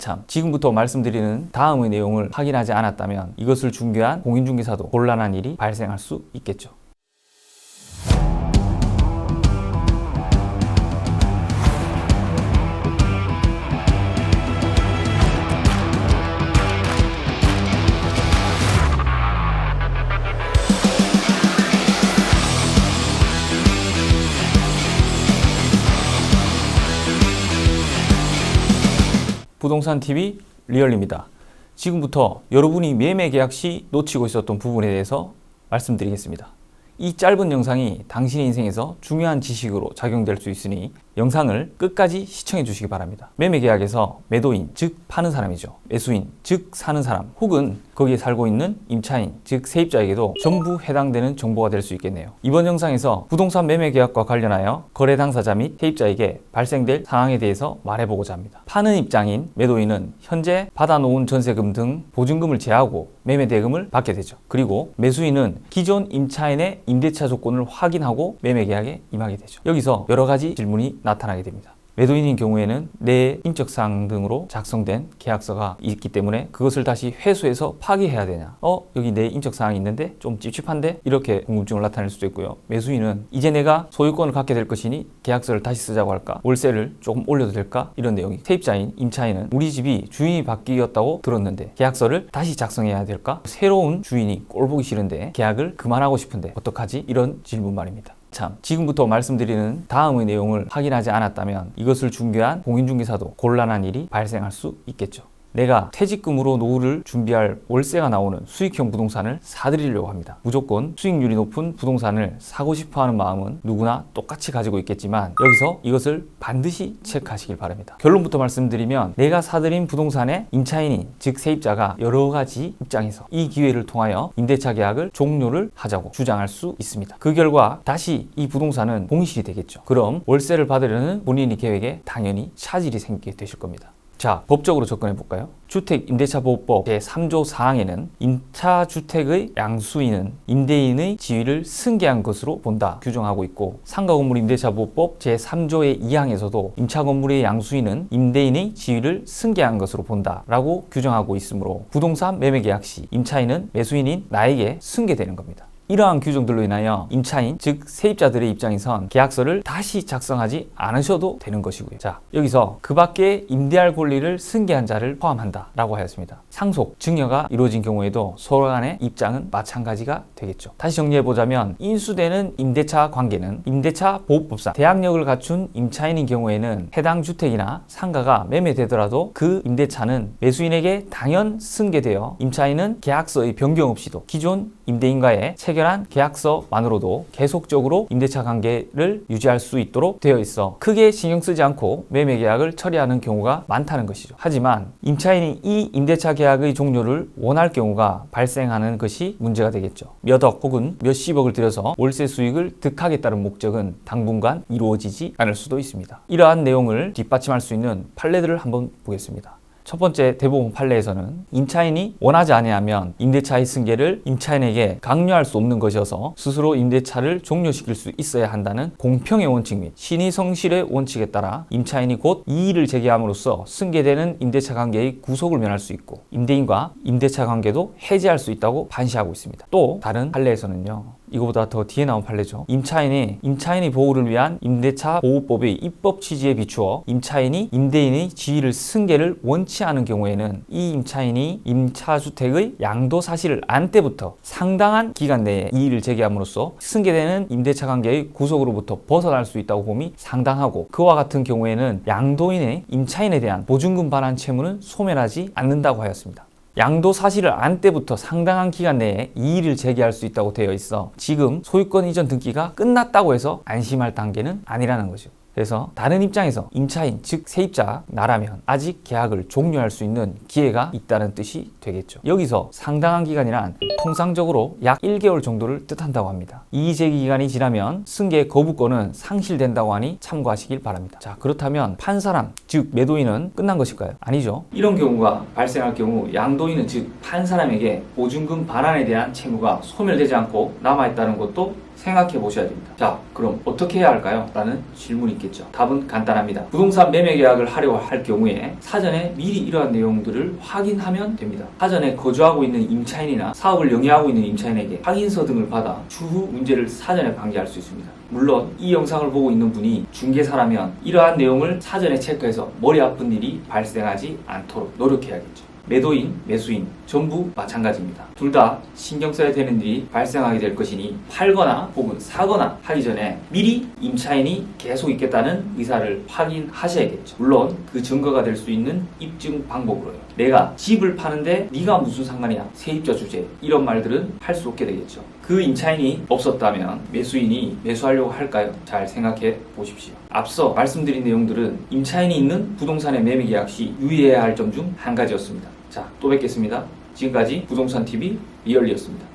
참, 지금부터 말씀드리는 다음의 내용을 확인하지 않았다면 이것을 중개한 공인중개사도 곤란한 일이 발생할 수 있겠죠. 부동산TV 리얼입니다. 지금부터 여러분이 매매 계약 시 놓치고 있었던 부분에 대해서 말씀드리겠습니다. 이 짧은 영상이 당신의 인생에서 중요한 지식으로 작용될 수 있으니 영상을 끝까지 시청해 주시기 바랍니다. 매매 계약에서 매도인, 즉 파는 사람이죠. 매수인, 즉 사는 사람, 혹은 거기에 살고 있는 임차인, 즉 세입자에게도 전부 해당되는 정보가 될 수 있겠네요. 이번 영상에서 부동산 매매 계약과 관련하여 거래 당사자 및 세입자에게 발생될 상황에 대해서 말해보고자 합니다. 파는 입장인 매도인은 현재 받아놓은 전세금 등 보증금을 제하고 매매 대금을 받게 되죠. 그리고 매수인은 기존 임차인의 임대차 조건을 확인하고 매매 계약에 임하게 되죠. 여기서 여러 가지 질문이 나타나게 됩니다. 매도인인 경우에는 내 인적사항 등으로 작성된 계약서가 있기 때문에 그것을 다시 회수해서 파기해야 되냐, 여기 내 인적사항이 있는데 좀 찝찝한데, 이렇게 궁금증을 나타낼 수도 있고요. 매수인은 이제 내가 소유권을 갖게 될 것이니 계약서를 다시 쓰자고 할까, 월세를 조금 올려도 될까, 이런 내용이. 세입자인 임차인은 우리 집이 주인이 바뀌었다고 들었는데 계약서를 다시 작성해야 될까, 새로운 주인이 꼴보기 싫은데 계약을 그만하고 싶은데 어떡하지, 이런 질문 말입니다. 참, 지금부터 말씀드리는 다음의 내용을 확인하지 않았다면 이것을 중개한 공인중개사도 곤란한 일이 발생할 수 있겠죠. 내가 퇴직금으로 노후를 준비할 월세가 나오는 수익형 부동산을 사들이려고 합니다. 무조건 수익률이 높은 부동산을 사고 싶어하는 마음은 누구나 똑같이 가지고 있겠지만 여기서 이것을 반드시 체크하시길 바랍니다. 결론부터 말씀드리면, 내가 사들인 부동산의 임차인이, 즉 세입자가 여러 가지 입장에서 이 기회를 통하여 임대차 계약을 종료를 하자고 주장할 수 있습니다. 그 결과 다시 이 부동산은 공실이 되겠죠. 그럼 월세를 받으려는 본인의 계획에 당연히 차질이 생기게 되실 겁니다. 자, 법적으로 접근해 볼까요? 주택임대차보호법 제3조 4항에는 임차주택의 양수인은 임대인의 지위를 승계한 것으로 본다 규정하고 있고, 상가건물 임대차보호법 제3조의 2항에서도 임차건물의 양수인은 임대인의 지위를 승계한 것으로 본다 라고 규정하고 있으므로 부동산 매매계약 시 임차인은 매수인인 나에게 승계되는 겁니다. 이러한 규정들로 인하여 임차인, 즉 세입자들의 입장에선 계약서를 다시 작성하지 않으셔도 되는 것이고요. 자, 여기서 그 밖에 임대할 권리를 승계한 자를 포함한다 라고 하였습니다. 상속, 증여가 이루어진 경우에도 서로 간의 입장은 마찬가지가 되겠죠. 다시 정리해보자면, 인수되는 임대차 관계는 임대차 보호법상 대항력을 갖춘 임차인인 경우에는 해당 주택이나 상가가 매매되더라도 그 임대차는 매수인에게 당연 승계되어 임차인은 계약서의 변경 없이도 기존 임대인과의 체결한 계약서만으로도 계속적으로 임대차 관계를 유지할 수 있도록 되어 있어 크게 신경 쓰지 않고 매매 계약을 처리하는 경우가 많다는 것이죠. 하지만 임차인이 이 임대차 계약의 종료를 원할 경우가 발생하는 것이 문제가 되겠죠. 몇 억 혹은 몇십억을 들여서 월세 수익을 득하겠다는 목적은 당분간 이루어지지 않을 수도 있습니다. 이러한 내용을 뒷받침할 수 있는 판례들을 한번 보겠습니다. 첫 번째, 대법원 판례에서는 임차인이 원하지 아니하면 임대차의 승계를 임차인에게 강요할 수 없는 것이어서 스스로 임대차를 종료시킬 수 있어야 한다는 공평의 원칙 및 신의성실의 원칙에 따라 임차인이 곧 이의를 제기함으로써 승계되는 임대차 관계의 구속을 면할 수 있고 임대인과 임대차 관계도 해지할 수 있다고 판시하고 있습니다. 또 다른 판례에서는요, 이거보다 더 뒤에 나온 판례죠. 임차인의 보호를 위한 임대차 보호법의 입법 취지에 비추어 임차인이 임대인의 지위를 승계를 원치 않은 경우에는 이 임차인이 임차주택의 양도 사실을 안 때부터 상당한 기간 내에 이의를 제기함으로써 승계되는 임대차 관계의 구속으로부터 벗어날 수 있다고 봄이 상당하고, 그와 같은 경우에는 양도인의 임차인에 대한 보증금 반환 채무는 소멸하지 않는다고 하였습니다. 양도 사실을 안 때부터 상당한 기간 내에 이의를 제기할 수 있다고 되어 있어 지금 소유권 이전 등기가 끝났다고 해서 안심할 단계는 아니라는 거죠. 그래서 다른 입장에서 임차인, 즉 세입자 나라면 아직 계약을 종료할 수 있는 기회가 있다는 뜻이 되겠죠. 여기서 상당한 기간이란 통상적으로 약 1개월 정도를 뜻한다고 합니다. 이의 제기 기간이 지나면 승계 거부권은 상실된다고 하니 참고하시길 바랍니다. 자, 그렇다면 판 사람, 즉 매도인은 끝난 것일까요? 아니죠. 이런 경우가 발생할 경우 양도인은, 즉 판 사람에게 보증금 반환에 대한 채무가 소멸되지 않고 남아있다는 것도 생각해 보셔야 됩니다. 자, 그럼 어떻게 해야 할까요? 라는 질문이 있겠죠. 답은 간단합니다. 부동산 매매 계약을 하려고 할 경우에 사전에 미리 이러한 내용들을 확인하면 됩니다. 사전에 거주하고 있는 임차인이나 사업을 영위하고 있는 임차인에게 확인서 등을 받아 추후 문제를 사전에 방지할 수 있습니다. 물론 이 영상을 보고 있는 분이 중개사라면 이러한 내용을 사전에 체크해서 머리 아픈 일이 발생하지 않도록 노력해야겠죠. 매도인, 매수인 전부 마찬가지입니다. 둘 다 신경 써야 되는 일이 발생하게 될 것이니 팔거나 혹은 사거나 하기 전에 미리 임차인이 계속 있겠다는 의사를 확인하셔야겠죠. 물론 그 증거가 될 수 있는 입증 방법으로요. 내가 집을 파는데 네가 무슨 상관이야, 세입자 주제, 이런 말들은 할 수 없게 되겠죠. 그 임차인이 없었다면 매수인이 매수하려고 할까요? 잘 생각해 보십시오. 앞서 말씀드린 내용들은 임차인이 있는 부동산의 매매 계약 시 유의해야 할 점 중 한 가지였습니다. 자, 또 뵙겠습니다. 지금까지 부동산TV 리얼리였습니다.